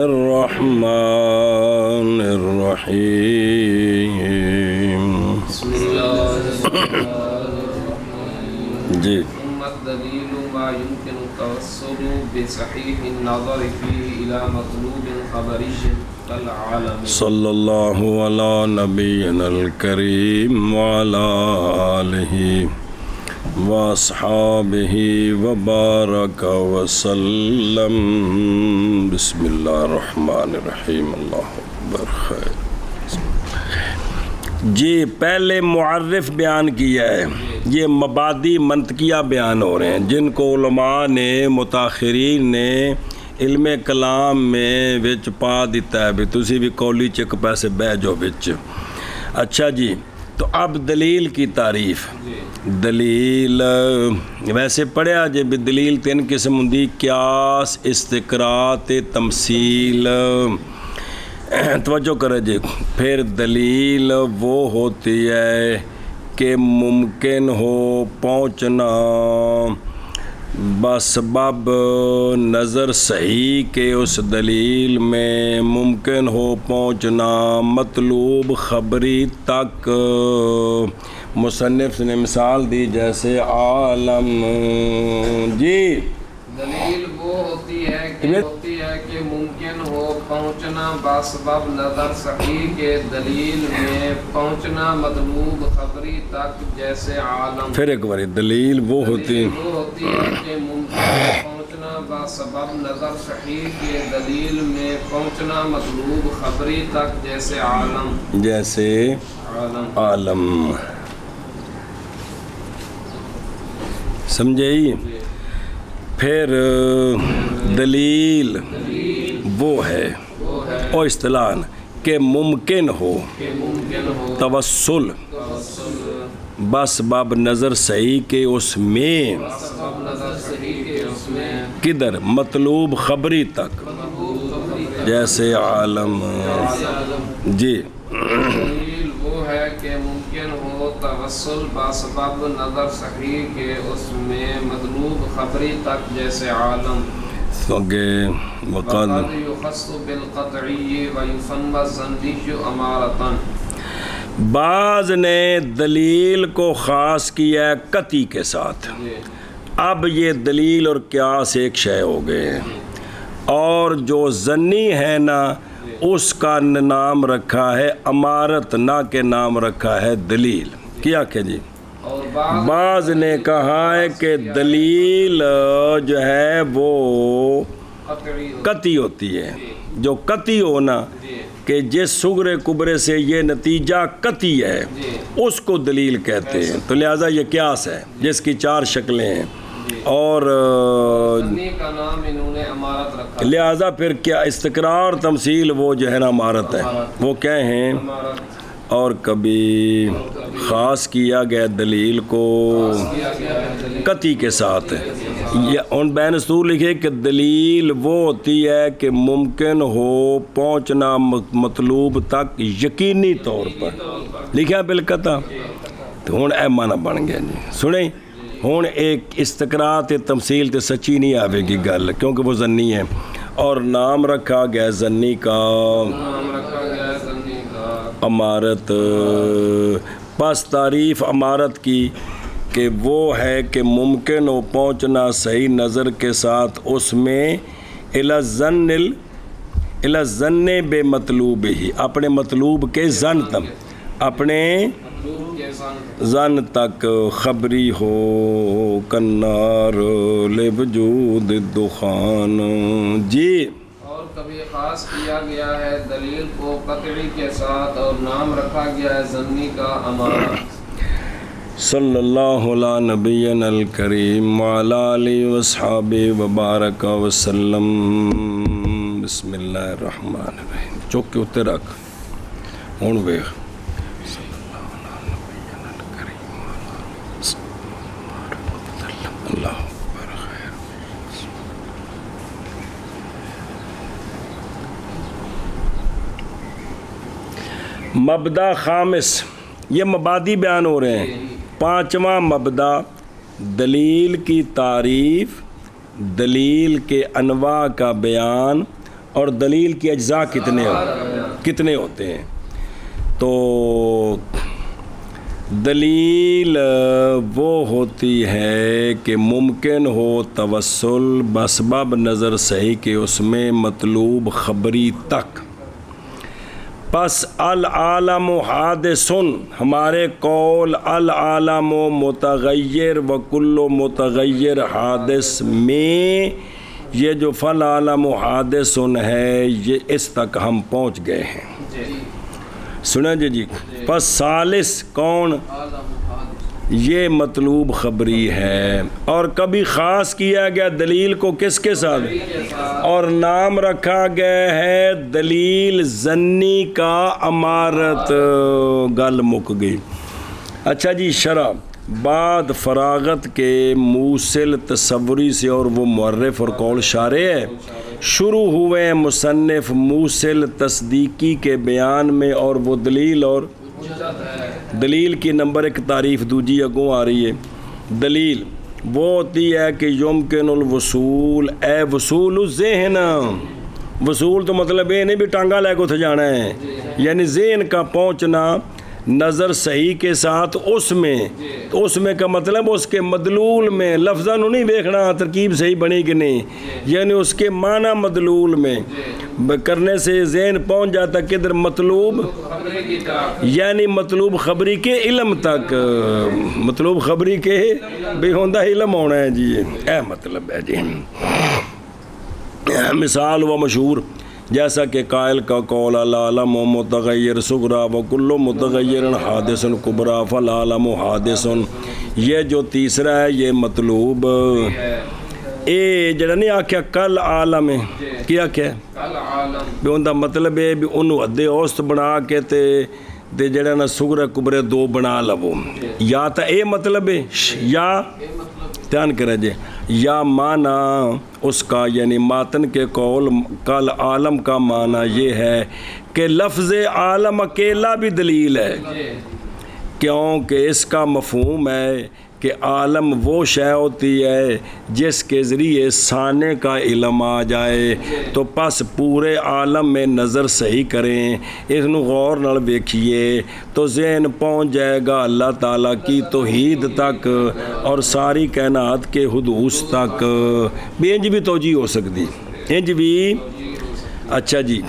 الرحمن الرحیم بسم اللہ الرحمن الرحیم جی ثم الدلیل ما يمكن التوسل بصحیح النظر فيه الى مطلوب خبری كالعالم صلی اللہ علی نبینا الکریم وعلی آلہ واصحابہ وبارک وسلم بسم اللہ الرحمن الرحیم اللہ اکبر خیر جی پہلے معرف بیان کیا ہے یہ مبادی منطقیہ بیان ہو رہے ہیں جن کو علماء نے متاخرین نے علم کلام میں وچ پا دیتا ہے بھی تسی بھی کولی چک پیسے بہ جو وچ اچھا جی تو اب دلیل کی تعریف دلیل ویسے پڑھیا جی بھی دلیل تین قسم ہوندی قیاس استقراء تمثیل توجہ کرے جی پھر دلیل وہ ہوتی ہے کہ ممکن ہو پہنچنا بسبب نظر صحیح کہ اس دلیل میں ممکن ہو پہنچنا مطلوب خبری تک مصنف نے مثال دی جیسے عالم جی دلیل وہ ہوتی ہے کہ ممکن ہو پہنچنا باسباب نظر صحیح کے دلیل میں پہنچنا مطلوب خبری تک جیسے عالم پھر ایک بار دلیل وہ ہوتی ہے کہ ممکن ہو پہنچنا باسباب نظر صحیح کے دلیل میں پہنچنا مطلوب خبری تک جیسے عالم سمجھے پھر دلیل وہ ہے اور اصطلاح کہ ممکن ہو توسل بسباب نظر صحیح کہ اس میں کدھر مطلوب خبری تک جیسے عالم جی دلیل وہ ہے کہ ممکن ہو توسل باسباب نظر صحیح کہ اس میں مطلوب خبری تک جیسے عالم وقد یخص بالقطعی ویسمى الظنی امارتاً بعض نے دلیل کو خاص کیا ہے قطعی کے ساتھ اب یہ دلیل اور قیاس ایک شے ہو گئے ہیں اور جو ظنی ہے نا اس کا نام رکھا ہے امارت نہ کہ نام رکھا ہے دلیل کیا کہ جی بعض نے کہا ہے کہ دلیل جو ہے وہ قطعی ہوتی ہے جو قطعی ہونا کہ جس صغرے کبرے سے یہ نتیجہ قطعی ہے اس کو دلیل کہتے ہیں تو لہٰذا یہ قیاس ہے جس کی 4 شکلیں ہیں اور کا نام انہوں نے امارت رکھا لہٰذا پھر کیا استقرار اور تمثیل وہ جو ہے نا امارت ہے وہ کیا ہیں اور کبھی خاص کیا گیا دلیل کو قطعی کے ساتھ ان بین سطور لکھے کہ دلیل وہ ہوتی ہے کہ ممکن ہو پہنچنا مطلوب تک یقینی طور پر لکھا بالقطع تو ہوں اے معنی بن گیا جی سنیں ہوں ایک استقراء تمثیل تے سچی نہیں آوے گی گل کیونکہ وہ ظنی ہے اور نام رکھا گیا ظنی کا امارت پس تعریف امارت کی کہ وہ ہے کہ ممکن ہو پہنچنا صحیح نظر کے ساتھ اس میں الظن بے مطلوب ہی اپنے مطلوب کے ظن تک اپنے ظن تک خبری ہو کنار لوجود دخان جی اور کبھی خاص کیا گیا ہے دلیل کو قطعی کے ساتھ اور نام رکھا گیا ہے ظنی کا امارت صلی اللہ علی نبینا الکریم وعلی آلہ وصحابہ وبارک وسلم بسم اللہ الرحمن الرحیم چوک کے اتنے رکھ ہون ویخ اللہ مبدا خامس یہ مبادی بیان ہو رہے ہیں 5واں مبدا دلیل کی تعریف دلیل کے انواع کا بیان اور دلیل کی اجزاء کتنے ہوتے ہیں؟ تو دلیل وہ ہوتی ہے کہ ممکن ہو توسل بسبب نظر صحیح کہ اس میں مطلوب خبری تک. پس العالم حادث، ہمارے قول العالم متغیر و کل متغیر حادث میں یہ جو فالعالم حادث ہے یہ اس تک ہم پہنچ گئے ہیں. سنیں جی. پس ثالث کون؟ یہ مطلوب خبری ہے. اور کبھی خاص کیا گیا دلیل کو کس کے ساتھ؟ اور نام رکھا گیا ہے دلیل ظنی کا امارت. گل مک گئی. اچھا جی. شرح بعد فراغت کے موصل تصوری سے، اور وہ معرف اور قول شارع ہے، شروع ہوئے مصنف موصل تصدیقی کے بیان میں. اور وہ دلیل اور دلیل کی نمبر 1 تعریف دوجی اگوں آ رہی ہے. دلیل وہ ہوتی ہے کہ یمکن الوصول اے وصول الذہن. وصول تو مطلب یہ نہیں بھی ٹانگا لے کے اتھے جانا ہے، یعنی ذہن کا پہنچنا نظر صحیح کے ساتھ اس میں. تو اس میں کا مطلب اس کے مدلول میں، لفظاں نو نہیں دیکھنا ترکیب صحیح بنی کہ نہیں، یعنی اس کے معنی مدلول میں کرنے سے ذہن پہنچ جاتا کدھر؟ مطلوب، یعنی مطلوب خبری کے علم تک. مطلوب خبری کے بے ہوندہ علم ہونا ہے جی، اے مطلب ہے جی. مثال و مشہور جیسا کہ قائل کا قول العالم متغیر صغرا و کل متغیر حادث کبرا فالعالم حادث. یہ جو تیسرا ہے یہ مطلوب اے جڑا نہیں آکھیا کل عالم ہے، کیا کیا بھی ان دا مطلب ہے بھی انہوں ادھے اوسط بنا کے تے جڑا نا صغرا کبرے 2 بنا لو. یا تا اے مطلب ہے یا دھیان کرے جے یا معنی اس کا، یعنی ماتن کے قول کل عالم کا معنی یہ ہے کہ لفظ عالم اکیلا بھی دلیل ہے، کیونکہ اس کا مفہوم ہے کہ عالم وہ شے ہوتی ہے جس کے ذریعے سانے کا علم آ جائے. تو پس پورے عالم میں نظر صحیح کریں، اس نو غور نال ویکھیے تو ذہن پہنچ جائے گا اللہ تعالیٰ کی توحید تک اور ساری کائنات کے حدوث تک. بھی انج بھی توجیہ ہو سکتی، انج بھی. اچھا جی.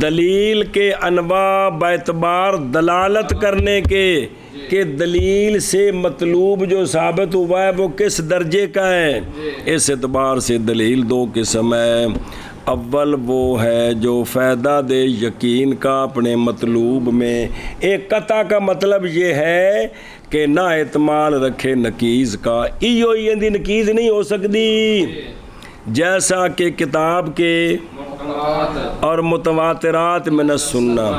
دلیل کے انواع باعتبار دلالت کرنے کے کہ دلیل سے مطلوب جو ثابت ہوا ہے وہ کس درجے کا ہے. اس اعتبار سے دلیل 2 قسم ہے. اول وہ ہے جو فائدہ دے یقین کا اپنے مطلوب میں. ایک قطع کا مطلب یہ ہے کہ نہ احتمال رکھے نقیض کا. ایو ہی اندی نقیض نہیں ہو سکتی، جیسا کہ کتاب کے اور متواترات من السنہ.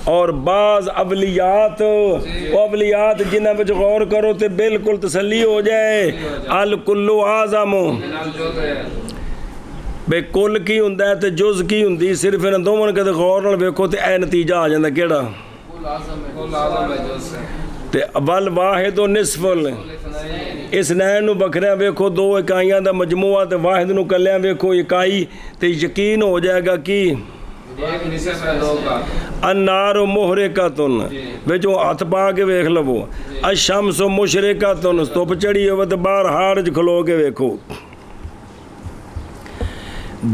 اور بعض اولیات جنہاں وچ غور کرو تے بالکل تسلی ہو جائے. الکل اعظم، بے کل کی ہوندا ہے تے جز کی ہوندی. صرف انہاں دوواں کدے غور نال ویکھو تے اے نتیجہ آ جاندا کیڑا؟ تے اول واحد و نصف اثنین نو بکھریاں ویکھو 2 اکائیاں دا مجموعہ تے واحد نو کلیاں ویکھو اکائی تے یقین ہو جائے گا کی النار محرقۃ وچوں ہاتھ پا کے ویکھ لو. الشمس مشرقۃ دھوپ چڑھی ہوے تے باہر ہاڑ وچ کھلو کے ویکھو.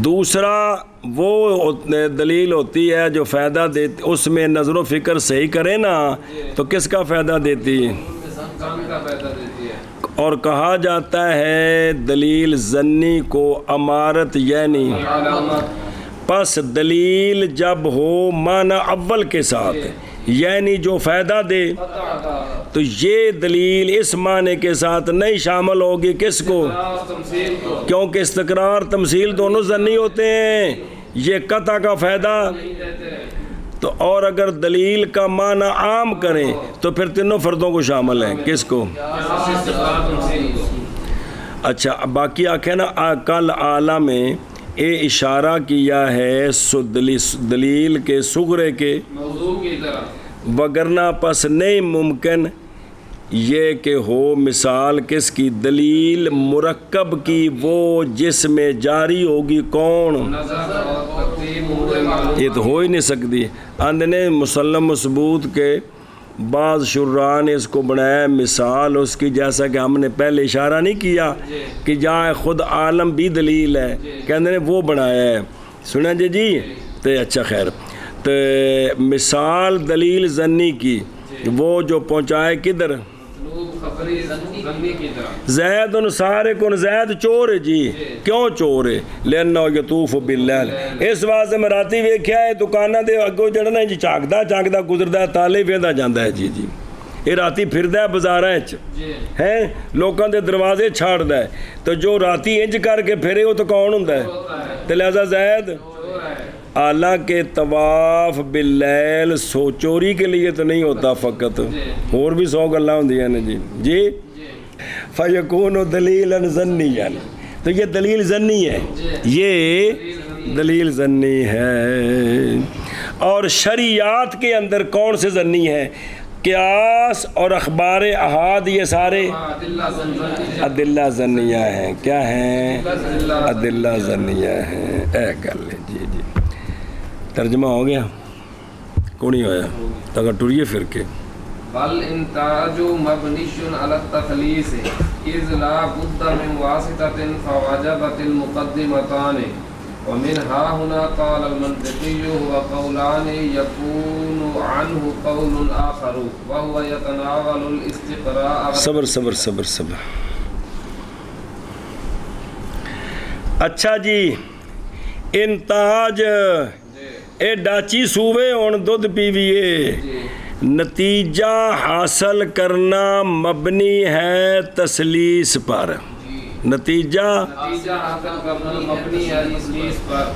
دوسرا وہ دلیل ہوتی ہے جو فائدہ دیتی، اس میں نظر و فکر صحیح کرے نا تو کس کا فائدہ دیتی؟ اور کہا جاتا ہے دلیل ظنی کو امارت، یعنی پس دلیل جب ہو معنی اول کے ساتھ، یعنی جو فائدہ دے، تو یہ دلیل اس معنی کے ساتھ نہیں شامل ہوگی کس کو؟ کیونکہ استقرار تمثیل دونوں ظنی ہوتے ہیں. یہ قطع کا فائدہ تو، اور اگر دلیل کا معنی عام کریں تو پھر تینوں فردوں کو شامل ہیں. کس کو؟ اچھا باقی آنکھیں نا کل اعلیٰ میں اے اشارہ کیا ہے دلیل کے صغرے کے، وگرنہ پس نہیں ممکن یہ کہ ہو مثال کس کی؟ دلیل مرکب کی، وہ جس میں جاری ہوگی کون؟ نظر اور ترتیب امور معلوم یہ تو ہو ہی نہیں سکتی۔ اندنے مسلم و ثبوت کے بعض شراح نے اس کو بنایا مثال اس کی، جیسا کہ ہم نے پہلے اشارہ نہیں کیا کہ جہاں خود عالم بھی دلیل ہے، کہتے ہیں وہ بنایا ہے، سنا جی تو اچھا خیر۔ تو مثال دلیل ظنی کی وہ جو پہنچائے کدھر؟ مطلوب خبری ظنی کی طرف۔ زید سارے کن زید چور ہے جی، کیوں چور ہے؟ لینا یطوف باللیل، اس واسطے میں راتی ویکھیا ہے دکاناں دے اگوں جڑا نا جی چاکدا گزردا ہے، تالے ویندا جاندا ہے جی یہ راتی پھردا ہے بازاراں وچ ہے، لوکاں دے دروازے چھاڑدا ہے، تو جو راتی انج کر کے پھرے وہ تو کون ہوندا ہے؟ تے لہذا زید حالانکہ طواف باللیل سو چوری کے لیے تو نہیں ہوتا فقط، اور بھی 100 گلاں ہوندیاں نے جی فیکون دلیلا ظنیا، تو یہ دلیل ظنی ہے، یہ دلیل ظنی ہے۔ اور شریعات کے اندر کون سے ظنی ہے؟ قیاس اور اخبار احاد، یہ سارے ادلہ ظنیہ ہیں۔ کیا ہیں؟ ادلہ ظنیہ ہیں۔ اے گل ہے جی ترجمہ ہو گیا؟ کون نہیں ہویا؟ اگر ٹریے پھر کے بل انتاج مبنیش علی التخلیص اذ لا بد من واسطۃ فوجبت المقدمتان ومن ها هنا قال المنطقي هو قولان يكون عنه قول آخر وهو يتناول الاستقراء۔ صبر اچھا جی، انتاج اے ڈاچی سووے ہون دودھ پیویے، نتیجہ حاصل کرنا مبنی ہے تسلیس پر، نتیجہ حاصل کرنا مبنی ہے تسلیس پر،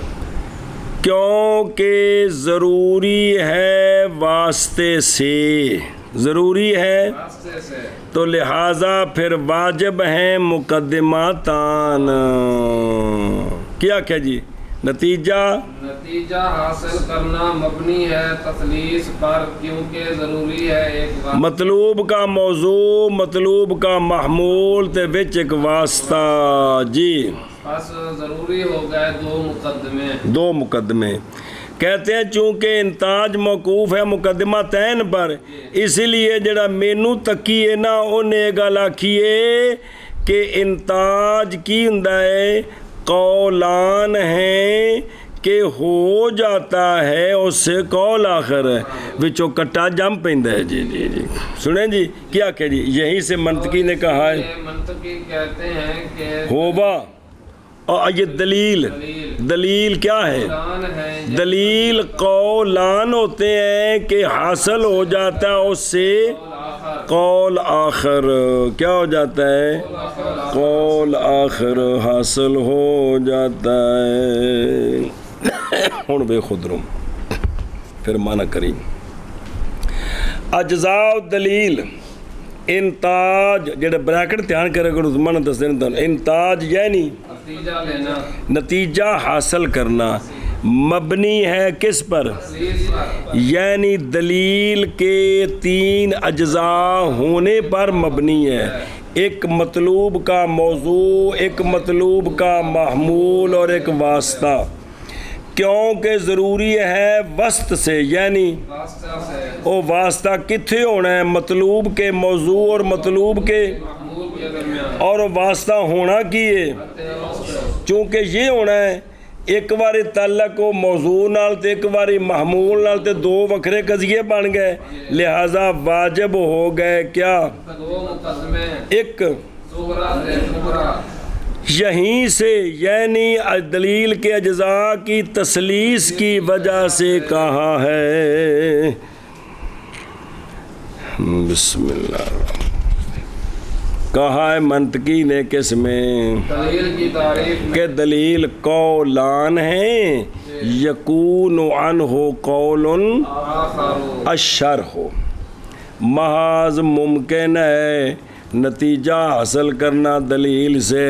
کیونکہ ضروری ہے واسطے سے، ضروری ہے واسطے سے، تو لہٰذا پھر واجب ہیں مقدماتان۔ کیا جی؟ نتیجہ حاصل کرنا مبنی ہے تثلیث پر، کیونکہ ضروری ہے ایک مطلوب کا موضوع، مطلوب کا محمول تے وچ ایک واسطہ جی، بس ضروری ہو گئے دو مقدمے۔ کہتے ہیں چونکہ انتاج موقوف ہے مقدمہ تین پر، اسی لیے جڑا مینو تکیے نا انہیں گل آکھیے کہ انتاج کی ہوندا ہے، قولان ہیں کہ ہو جاتا ہے اس سے قول آخر ہے، وچوں کٹا جم پیندا ہے جی سنیں جی کیا کہ جی یہیں سے منطقی نے کہا ہے، منطقی کہتے ہیں کہ ہوبا، اور یہ دلیل کیا ہے؟ دلیل قولان ہوتے ہیں کہ حاصل ہو جاتا ہے اس سے قول آخر، کیا ہو جاتا ہے؟ قول آخر حاصل ہو جاتا ہے۔ ہن بے خود رو پھر مانا کریں، اجزاء دلیل انتاج جڑا بریکٹ دھیان کرے گا مانا دس دین، انتاج یعنی نتیجہ حاصل کرنا، مبنی ہے کس پر؟ یعنی دلیل کے تین اجزاء ہونے پر مبنی ہے، ایک مطلوب کا موضوع، ایک مطلوب کا محمول اور ایک واسطہ، کیونکہ ضروری ہے وسط سے، یعنی وہ واسطہ کتھے ہونا ہے؟ مطلوب کے موضوع اور مطلوب کے، اور واسطہ ہونا کی ہے چونکہ یہ ہونا ہے ایک باری تعلق و موضوع نال تے ایک باری محمول نال تے دو وکھرے قضیے بن گئے، لہذا واجب ہو گئے کیا؟ ایک یہیں سے، یعنی دلیل کے اجزاء کی تثلیث کی وجہ سے کہا ہے۔ بسم اللہ، کہا ہے منطقی نے کس میں؟ دلیل کی تعریف میں کہ دلیل قولان ہیں، یکون عنہ قول الشرح، محاذ ممکن ہے نتیجہ حاصل کرنا دلیل سے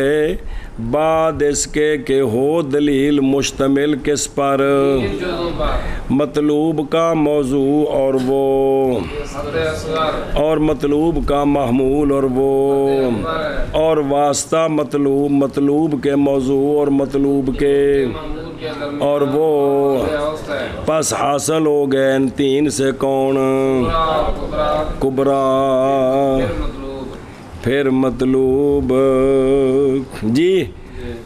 بعد اس کے کہ ہو دلیل مشتمل کس پر، تین جزوں پر، مطلوب کا موضوع اور وہ، حد اصغر اور مطلوب کا محمول اور وہ، اور واسطہ مطلوب، مطلوب کے موضوع اور مطلوب کے معمول کے درمیان اور وہ، اوسط ہے، پس حاصل ہو گئے ان تین سے کون، کبرا کبرا، پھر مطلوب، پھر مطلوب۔ جی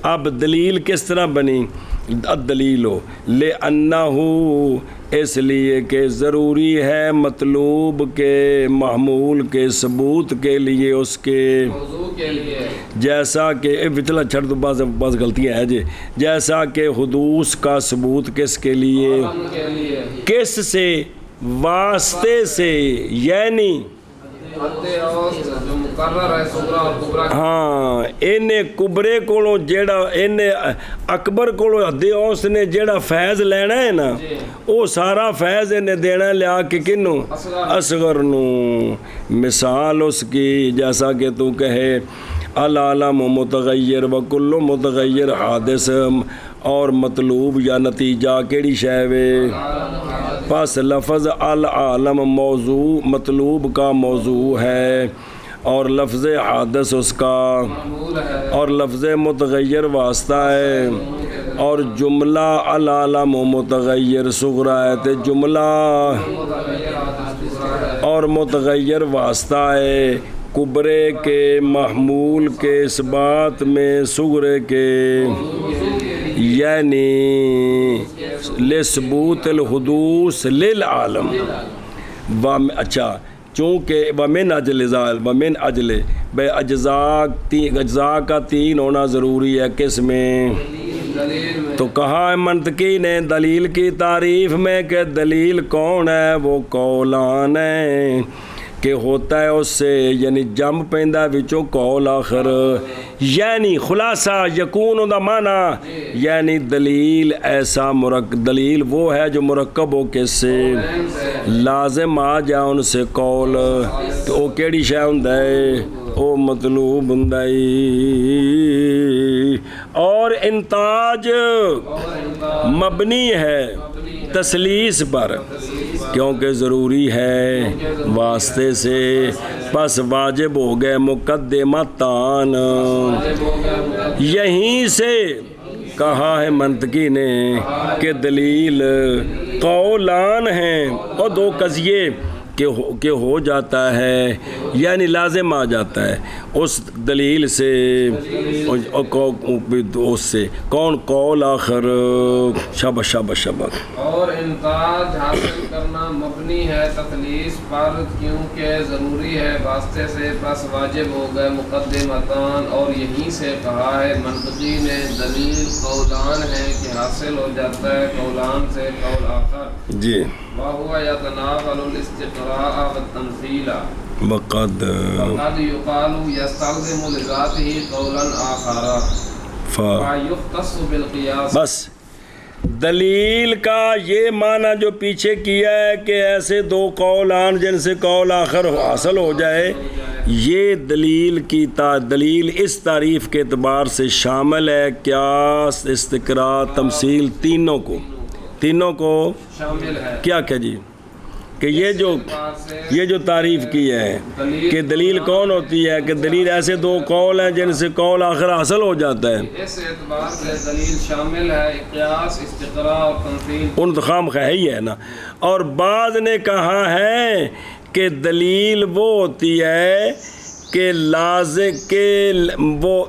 اب دلیل کس طرح بنی؟ الدلیل لِأَنَّهُ اس لیے کہ ضروری ہے مطلوب کے محمول کے ثبوت کے لیے اس کے، موضوع کے لیے، جیسا کہ چلا چھڑ دو، بعض غلطیاں ہیں جی، جیسا کہ حدوث کا ثبوت کس کے لیے، عالم کے لیے، کس سے، واسطے سے، یعنی حد اوسط جو مقرر ہے صغرا اور کبرا کی، ہاں انہیں کبرے کولوں جیڑا انہیں اکبر کولوں حد اوسط نے جیڑا فیض لینا ہے نا، وہ سارا فیض انہیں دینا لیا کہ کنوں، اصغر نو۔ مثال اس کی جیسا کہ تو کہے العالم متغیر وکل متغیر حادث، اور مطلوب یا نتیجہ کیڑی شے وے، پس لفظ العالم موضوع مطلوب کا موضوع ہے، اور لفظ حادث اس کا، معمول ہے، اور لفظ متغیر واسطہ ہے، اور جملہ العالم متغیر صغرا ہے، تے جملہ متغیر حادث کبرا ہے، اور متغیر واسطہ ہے کبرے کے محمول کے اس بات میں صغرے کے، یعنی لثبوت الحدوث للعالم، اچھا چونکہ ومن اجل ذال، ومن اجل بے اجزاء کا تین ہونا ضروری ہے کس میں، دلیل میں، تو کہا ہے منطقی نے دلیل کی تعریف میں کہ دلیل کون ہے، وہ قولان ہے کہ ہوتا ہے اس سے، یعنی جم پیندا وچوں قول آخر، یعنی خلاصہ یکون دا معنی، یعنی دلیل ایسا دلیل وہ ہے جو مرکب ہو کس سے، لازم آ جا ان سے قول، تو او کیڑی شے ہوندا ہے، او مطلوب ہوندا ہے، اور انتاج مبنی ہے تسلیس پر، کیونکہ ضروری ہے واسطے سے، پس واجب ہو گئے مقدمتان، یہیں سے کہا ہے منطقی نے کہ دلیل قولان ہیں، اور دو قضیے کہ ہو جاتا ہے، یعنی لازم آ جاتا ہے اس دلیل سے، اس سے کون قول آخر، شاباش شاباش شاباش، اور انتاج حاصل کرنا مبنی ہے تخلیص پر، کیونکہ ضروری ہے واسطے سے، پس واجب ہو گئے مقدمتان، اور یہیں سے کہا ہے منطقی نے دلیل قولان ہے کہ حاصل ہو جاتا ہے قولان سے قول آخر، جی وَهُوَ يَتَنَاوَلُ الْاِسْتِقْرَاءَ وَالتَّمْثِيلَ، وقد وقد يقال يستلزم لذاته قولا آخر فيختص بالقياس۔ بس دلیل کا یہ معنی جو پیچھے کیا ہے کہ ایسے دو قولان جن سے قول آخر حاصل ہو جائے، یہ دلیل کی دلیل اس تعریف کے اعتبار سے شامل ہے قیاس، استقراء، تمثیل، تینوں کو شامل ہے، کیا جی کہ یہ جو تعریف کی ہے کہ دلیل کون ہوتی ہے، کہ دلیل ایسے دو قول ہیں جن سے قول آخر حاصل ہو جاتا ہے، اس اعتبار سے دلیل شامل ہے قیاس، استقراء اور تمثیل، انتخام ہی ہے نا۔ اور بعض نے کہا ہے کہ دلیل وہ ہوتی ہے کہ لازم کہ وہ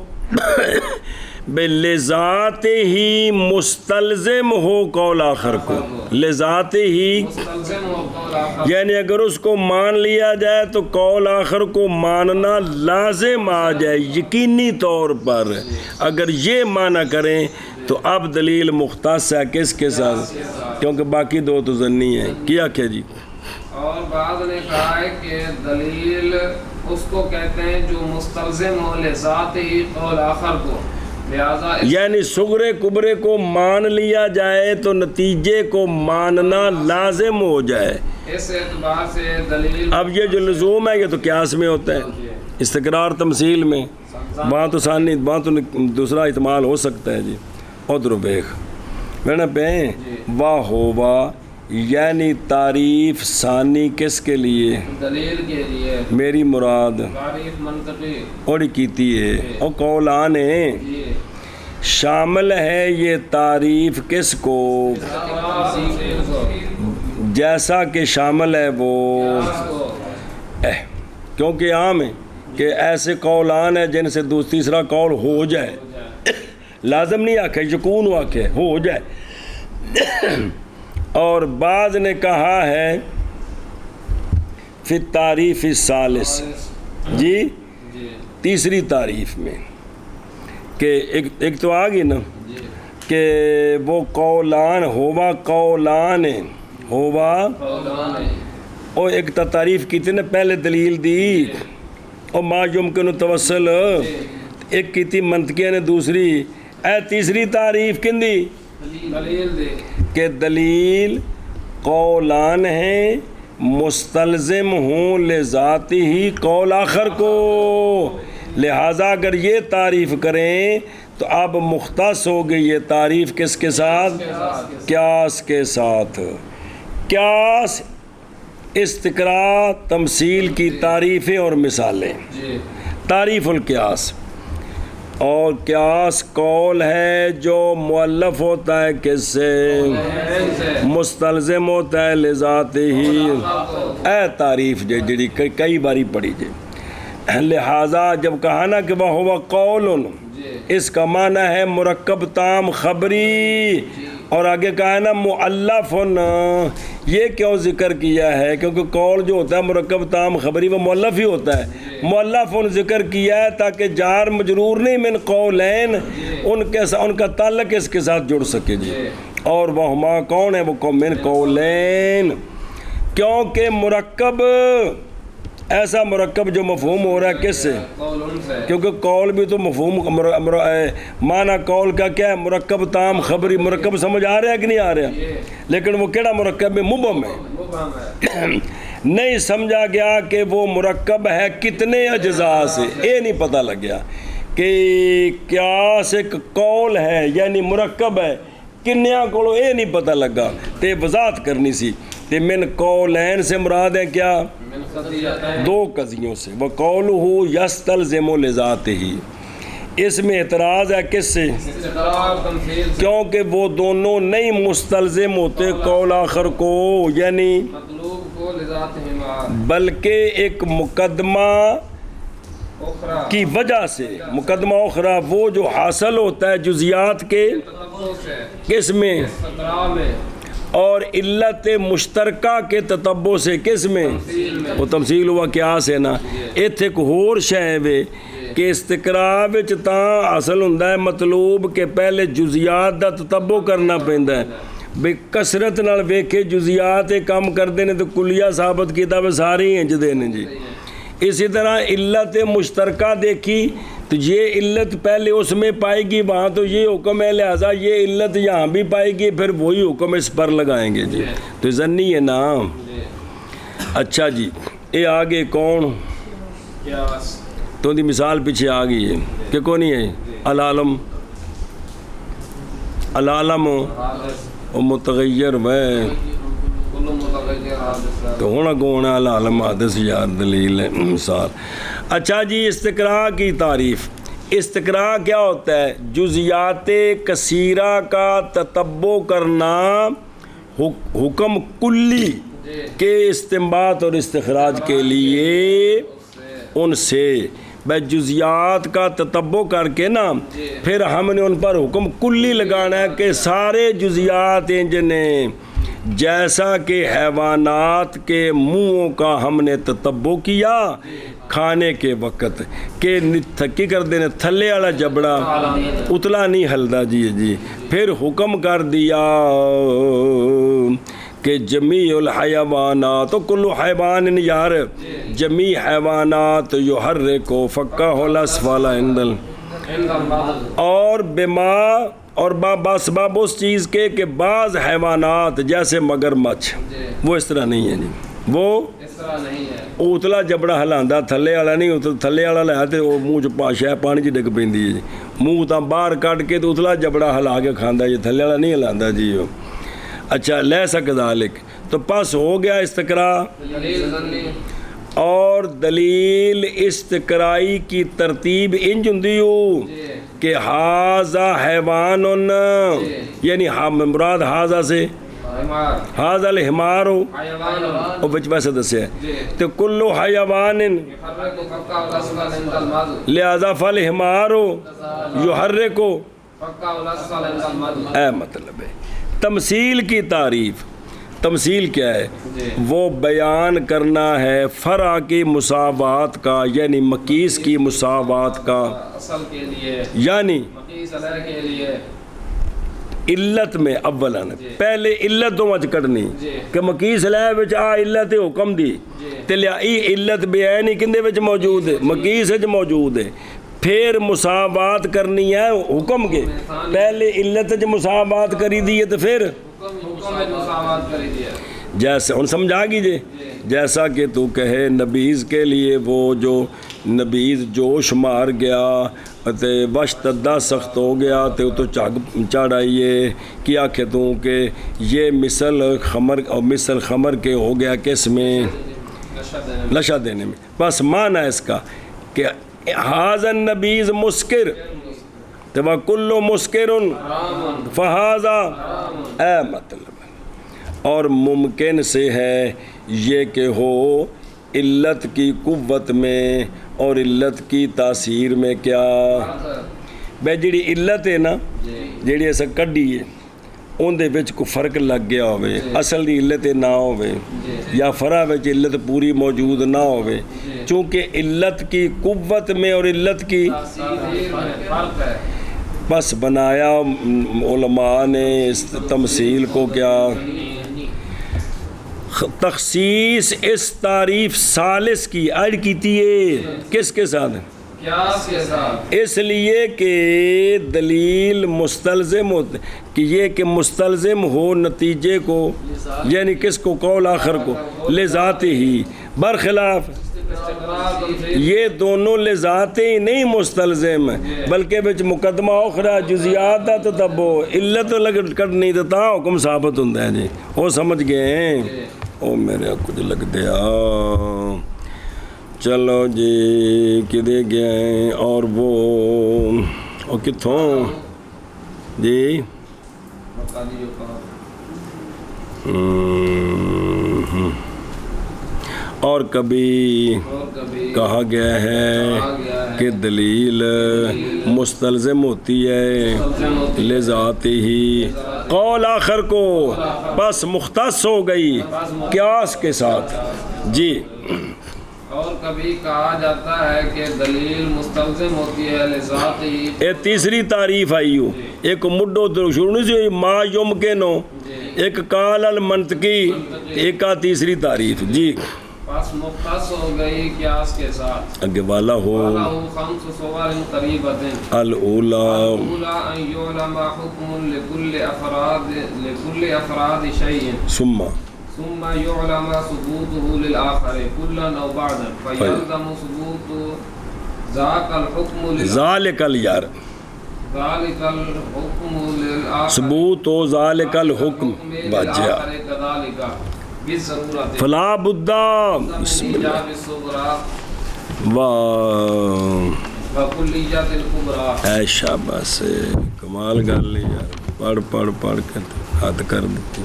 لذات ہی مستلزم ہو قول آخر کو، لذات ہی، مستلزم ہو قول آخر، یعنی اگر اس کو مان لیا جائے تو قول آخر کو ماننا لازم آ جائے یقینی طور پر، اگر یہ معنی کریں تو اب دلیل مختص ہے کس کے ساتھ، کیونکہ باقی دو تو ظنی ہیں، کیا جی۔ اور بعض نے کہا ہے کہ دلیل اس کو کہتے ہیں جو مستلزم ہو لذات ہی قول آخر کو، لہذا یعنی صغرے کبرے کو مان لیا جائے تو نتیجے کو ماننا لازم ہو جائے، اس اعتبار سے دلیل، اب یہ جو لزوم ہے یہ تو قیاس میں ہوتا ہے، استقرار تمثیل میں، وہاں تو ثانی وہاں تو دوسرا احتمال ہو سکتا ہے جی. ادھر بیخ میں پہ واہ ہوا یعنی تعریف ثانی کس کے لیے؟ دلیل کے لیے. میری مراد تعریف منطقی اور کیتی ہے اور قولان ہے جی. شامل ہے یہ تعریف کس کو؟ تمثیل کو. جیسا کہ شامل ہے وہ کیونکہ عام ہے کہ ایسے قولان ہیں جن سے تیسرا قول ہو جائے. لازم نہیں آکھے یکون آکھے ہو جائے. اور بعض نے کہا ہے فی التعریف الثالث جی جی. تیسری تعریف میں کہ ایک تو آ گئی نا کہ وہ قولان ہوا قولان ہوا قولان اور ایک تعریف کی تھی نا پہلے دلیل دی اور ما یمکن توسل ایک کی تھی منطقیہ نے دوسری اے تیسری تعریف کن دی دلیل دے کہ دلیل قولان ہیں مستلزم ہوں لذاتی ہی قول آخر کو. لہٰذا اگر یہ تعریف کریں تو اب مختص ہو گئی یہ تعریف کس کے ساتھ؟ قیاس کے ساتھ. قیاس استقراء تمثیل کی تعریفیں اور مثالیں. جی. تعریف القیاس اور قیاس قول ہے جو مؤلف ہوتا ہے کس سے؟ مستلزم ہوتا ہے لذات ہی. اے تعریف جڑی کئی باری پڑھی جے. لہٰذا جب کہا نا کہ وہ ہوا قول اس کا معنی ہے مرکب تام خبری اور آگے کہا ہے نا مؤلف. یہ کیوں ذکر کیا ہے؟ کیونکہ قول جو ہوتا ہے مرکب تام خبری وہ مؤلف ہی ہوتا ہے. مؤلف ذکر کیا ہے تاکہ جار مجرور نہیں من قولین ان کا تعلق اس کے ساتھ جڑ سکے جی. اور وہ ہما کون ہے؟ وہ من قولین کیونکہ مرکب ایسا مرکب جو مفہوم ہو رہا ہے کس سے؟ کیونکہ قول بھی تو مفہوم معنی قول کا کیا ہے؟ مرکب تام خبری. مرکب سمجھ آ رہا ہے کہ نہیں آ رہا؟ لیکن وہ کیڑا مرکب ہے؟ مبہم ہے. نہیں سمجھا گیا کہ وہ مرکب ہے کتنے اجزاء سے. یہ نہیں پتہ لگ گیا کہ قیاس ایک قول ہے یعنی مرکب ہے کنیا کو. یہ نہیں پتہ لگا تے وضاحت کرنی سی. تے من قولین سے مراد ہے کیا؟ دو قضیوں سے. وہ قولہ یستلزم لذاتہ اس میں اعتراض ہے کس سے؟ کیونکہ وہ دونوں نہیں مستلزم ہوتے قول آخر کو یعنی بلکہ ایک مقدمہ کی وجہ سے. مقدمہ اخرى وہ جو حاصل ہوتا ہے جزیات کے کس میں؟ اور علت مشترکہ کے تتبع سے کس میں؟ وہ تمثیل ہوا قیاس ہے نا. ایتھے ایک ہور شے وے کہ استقراء وچ تاں اصل ہوندا ہے مطلوب کہ پہلے جزیات دا تتبع کرنا پیندا ہے. بے کثرت نال ویکھے جزیات کام کردے نے تو کلیہ ثابت کیتا وے ساری انج دے نے جی. اسی طرح علت مشترکہ دیکھی تو یہ علت پہلے اس میں پائے گی وہاں تو یہ حکم ہے لہذا یہ علت یہاں بھی پائے گی پھر وہی حکم اس پر لگائیں گے جی. تو ظنی ہے نا. اچھا جی یہ آگے کون تو دی مثال پیچھے آ گئی ہے کہ کون ہے؟ العالم. العالم متغیر میں تو ہونا کون ہے؟ العالم حادث یار دلیل ہے مثال. اچھا جی استقراء کی تعریف. استقراء کیا ہوتا ہے؟ جزیات کثیرہ کا تتبع کرنا حکم کلی کے استنباط اور استخراج کے لیے ان سے. بھائی جزیات کا تتبع کر کے نا پھر ہم نے ان پر حکم کلی لگانا ہے کہ سارے جزیات ہیں جنہیں جیسا کہ حیوانات کے منہوں کا ہم نے تتبع کیا کھانے کے وقت کہ تھکی کر دینے تھلے والا جبڑا اتلا نہیں ہلدا جی جی. پھر حکم کر دیا کہ جمیع الحیوانات کل حیوان یار جمیع حیوانات یحرکو فقہ الاسفل عندل اور بما اور باسباب اس چیز کے کہ بعض حیوانات جیسے مگرمچھ وہ اس طرح نہیں ہے جی. وہ اس طرح نہیں ہے اتلا جبڑا ہلاندہ تھلے والا نہیں تھلے والا لیا تو وہ منہ چ پانی چ ڈگ پی ہے منہ تو باہر کٹ کے تو اتلا جبڑا ہلا کے کھانا جی تھلے والا نہیں ہلاندہ جی وہ اچھا لیسا کذالک تو پس ہو گیا استقرا دلیل ظنی اور دلیل استقرائی کی ترتیب انج ہوندی ہو کہ حاذا حیوان یعنی مراد حاذا سے حمار حاذا الحمار ہو حیوان اور بچ ویسے دسیا تو کل حیوان يحرك فقا والاسفل عند المد لہذا فالحمار یحرک فقا والاسفل عند المد اے مطلب ہے تمثیل کی تعریف تمثیل کیا ہے وہ بیان کرنا ہے فرع کی مساوات کا یعنی مقیس کی مساوات کا اصل کے لیے یعنی مقیس علیہ کے لیے علت میں اولاً پہلے علت تو مچ کٹنی کہ مقیس لے وچ آ علت حکم دی تے لیا ای علت بیان ہی کندے وچ موجود ہے مقیس وچ موجود ہے پھر مساوات کرنی ہے حکم کے پہلے علت وچ مساوات کری دی ہے تو پھر حکم میں مساوات کری دیا جیسے ان سمجھا گیجے جیسا کہ تو کہے نبیز کے لیے وہ جو نبیز جوش مار گیا تے وشتدہ سخت ہو گیا تے تو چڑھ آئیے کیا کہ تو کہ یہ مثل خمر کے ہو گیا کس میں نشہ دینے میں بس معنی ہے اس کا کہ حاذا النبیز مسکر تو وَكُلُّ مُسْكِرٌ فَهَذَا اے مطلب اور ممکن سے ہے یہ کہ ہو علت کی قوت میں اور علت کی تاثیر میں کیا بے جڑی علت ہے نا جڑی ایسا کڈی ہے ان دے وچ کو فرق لگ گیا ہوئے اصل دی علت نہ ہوئے یا فرع وچ علت پوری موجود نہ ہوئے چونکہ علت کی قوت میں اور علت کی فرق ہے بس بنایا علماء نے اس تمثیل کو کیا تخصیص اس تعریف ثالث کی ایڈ کیتی ہے کس کے ساتھ قیاس کے ساتھ اس لیے کہ دلیل مستلزم ہوتے کہ یہ کہ مستلزم ہو نتیجے کو یعنی کس کو قول آخر کو لذات ہی برخلاف یہ دونوں لذاتیں ہی نہیں مستلزم بلکہ بچ مقدمہ اخرى جزیات دا تو تب علت لگ کر نہیں دیتا حکم ثابت ہوتا ہے جی وہ سمجھ گئے ہیں او میرے کچھ لگ دیا چلو جی کدے گئے اور وہ کتھوں جی اور کبھی کہا گیا ہے کہ دلیل مستلزم ہوتی ہے لذات ہی قول آخر کو بس مختص ہو گئی قیاس کے ساتھ جی اور کبھی کہا جاتا ہے کہ دلیل مستلزم ہوتی ہے لذات ہی ایک تیسری تعریف آئی ہو ایک مڈو تو شروع نہیں سی ما یمکنو ایک قال المنطقی ایک کا تیسری تعریف جی پس مختص ہو گئی قیاس کے ساتھ اگے والا ہو خمس صور قریبتن الاولا اولا ان یعلم حکم لکل افراد شیء ثم يعلم ثبوته للآخر كلا أو بعدا فيلزم ثبوت ذاك الحكم ذالک الیار ذلك الحكم للآخر ثبوت و ذالک الحکم واجہ كذلك بالضرورة فلا بدہ بسم اللہ وكليات الكبرى اے شاباش کمال گل یار پڑھ کے ہاتھ کر دیتی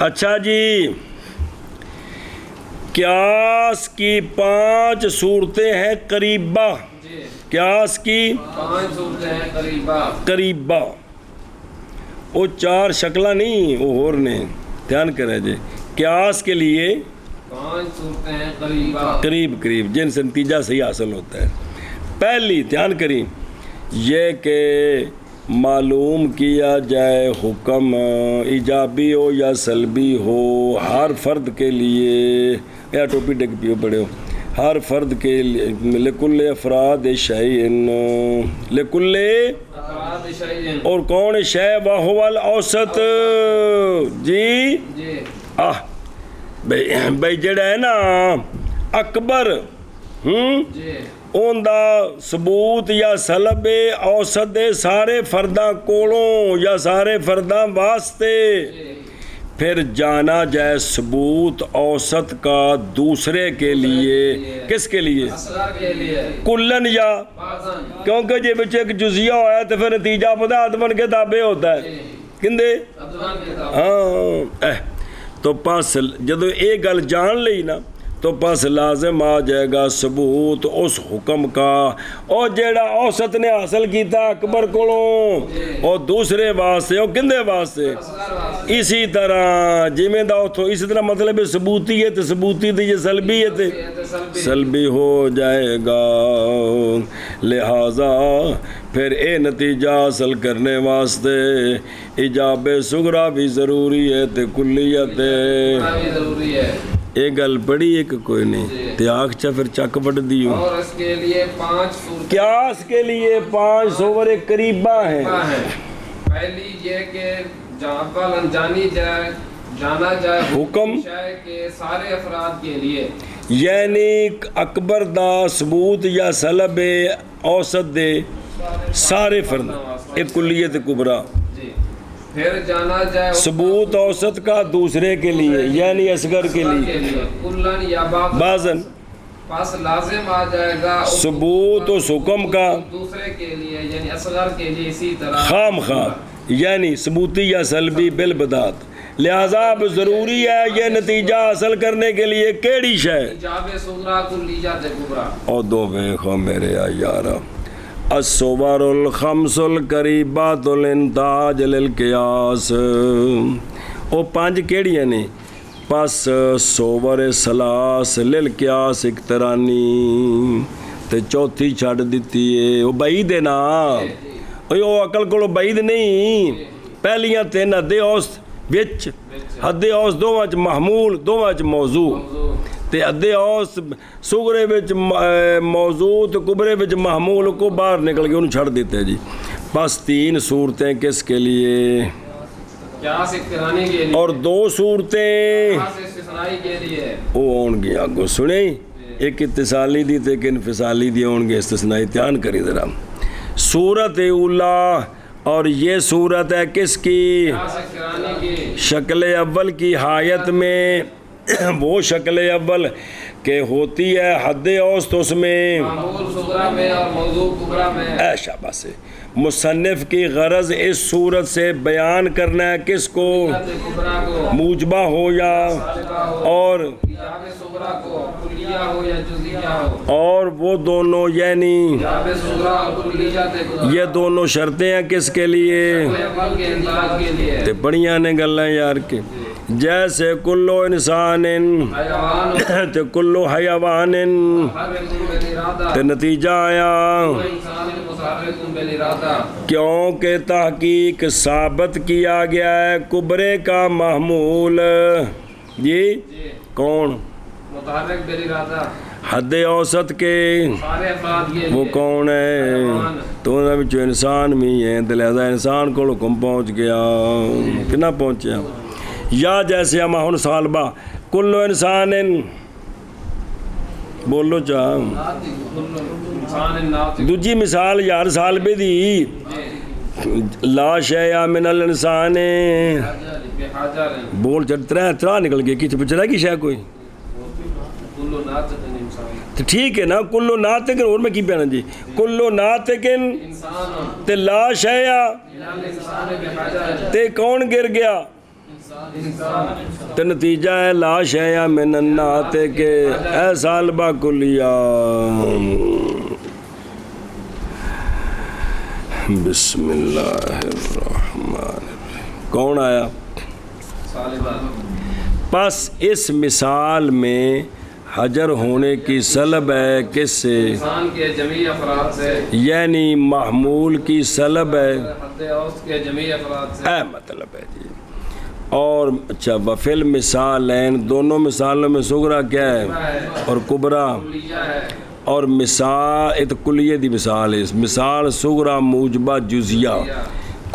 اچھا جی قیاس کی 5 صورتیں ہیں قریبہ قیاس کی 5 صورتیں ہیں قریبہ وہ 4 شکلہ نہیں وہ اور نے دھیان کرے جی قیاس کے لیے 5 صورتیں ہیں قریب جن سے نتیجہ صحیح حاصل ہوتا ہے پہلی دھیان کریں یہ کہ معلوم کیا جائے حکم ایجابی ہو یا سلبی ہو ہر فرد کے لیے یا ٹوپی ڈگ پیو پڑے ہو ہر فرد کے لیے لکل افراد شیئن لکل اور کون شے وہو الاوسط جی بھئی جڑا ہے نا اکبر جی اون دا ثبوت یا سلب اوسط دے سارے فرداں کولوں یا سارے فرداں واسطے پھر جانا جائے ثبوت اوسط کا دوسرے کے لیے کس کے لیے اصغر کے لیے کلن یا بعضاً کیونکہ جے بچے ایک جزیہ ہویا تو پھر نتیجہ پتہ ادمن کے تابع ہوتا ہے کندے ادوان کے تابع ہاں تو پاس جدو ایک گل جان لئی نا تو پاس لازم آ جائے گا ثبوت اس حکم کا اور جیڑا اوسط نے حاصل کیتا اکبر کولوں اور دوسرے واسطے اور کندے واسطے اسی طرح جمیں دا اتھو اسی طرح مطلب ثبوتی ہے تو ثبوتی دی یہ سلبی ہے سلبی ہو جائے گا لہذا پھر اے نتیجہ حاصل کرنے واسطے ایجاب صغریٰ بھی ضروری ہے تے کلیت ضروری ہے ایک گل پڑھی ہے کہ کوئی نہیں تے آنکھ چا پھر چک پڑ دیو اور اس کے لیے 5 صورتیں کیا اس کے لیے 5 سور قریبہ ہیں پہلی یہ کہ جہاں پر انجانی جائے جانا جائے حکم شے کے سارے افراد کے لیے یعنی اکبر دا ثبوت یا سلب اوسط دے سارے فرد ایک کلیت کبرا جی پھر جانا جائے ثبوت اوسط کا دوسرے کے لیے یعنی اصغر کے لیے کلن یا بعضن پاس لازم آ جائے گا ثبوت و حکم کا دوسرے کے لیے یعنی اصغر کے لیے اسی طرح خام خواہ یعنی ثبوتی یا سلبی بالبدات لہذا اب ضروری ہے یہ نتیجہ حاصل کرنے کے لیے کیڑی شے ایجاب صغریٰ کلیت کبریٰ او دو ویخو میرے یارا الصور الخمس القریبات الانتاج للقیاس او 5 کیڑی ہیں پس صور سلاس للقیاس اقترانی تے چوتھی چھڑ دیتی ہے وہ بعید ہے نا وہ عقل کو بعید نہیں پہلیاں 3 حد اوسط وچ حد اوسط دو وچ محمول دو وچ موضوع تے حد اوسط صغرے وچ موضوع تے کبرے وچ محمول کو باہر نکل کے انہوں چھڑ دیتے جی بس 3 صورتیں کس کے لیے قیاس اقترانی کے لیے اور 2 صورتیں قیاس استثنائی کے لیے وہ ہون گی آگو سنیں ایک اتصالی دی تے ایک انفصالی دی ہون گے استثنائی تیان کری ذرا صورت اولا اور یہ صورت ہے کس کی قیاس اقترانی کی شکل اول کی حایت میں وہ شکل اول کہ ہوتی ہے حد اوسط اس میں معمول صغریٰ میں اور موضوع کبریٰ میں اے شاباش سے مصنف کی غرض اس صورت سے بیان کرنا ہے کس کو کبریٰ کو موجبہ ہو یا اور ایجاب صغریٰ کو کلیہ ہو یا جزیہ ہو اور وہ دونوں یعنی ایجاب صغریٰ اور کلیت کبریٰ یہ دونوں شرطیں ہیں کس کے لیے اول کے انداز کے لیے تے بڑیاں نے گلیں یار کے جیسے کلو انسان حیوان تے کلو حیوان ہر بالارادہ تے نتیجہ آیا انسان متحرک بالارادہ کیونکہ تحقیق ثابت کیا گیا ہے کبرے کا محمول جی کون متحرک بالارادہ حد اوسط کے سارے افراد کے وہ لیے کون ہے تو انہوں نے انسان بھی ہیں لہذا انسان کو حکم پہنچ گیا کنا پہنچیا یا جیسے ہم ہن سالبہ کلو انسان بولو چاہ انسان ناطق دوجی مثال یار سالبے دی لا شیء من الانسان بحاجر بول ترا نکل گئے کچھ بچ رہا کی شے کوئی کلو ناطق انسان تو ٹھیک ہے نا کلو ناطق اور میں کی پیانا جی کلو ناطق انسان تے لا شیء انسان بحاجر تے کون گر گیا انسان تے نتیجہ ہے لا شیء من الناطق اے سالبہ کلیہ بسم اللہ الرحمن الرحیم کون آیا سالبہ پس اس مثال میں حجر ہونے کی سلب ہے کس سے انسان کے جمیع افراد سے یعنی محمول کی سلب ہے حد اوسط کے جمیع افراد سے اے مطلب ہے جی اور اچھا وفل مثالین دونوں مثالوں میں صغریٰ کیا ہے اور کبریٰ کلیہ ہے اور مثال کلیہ دی مثال ہے مثال صغریٰ موجبہ جزیہ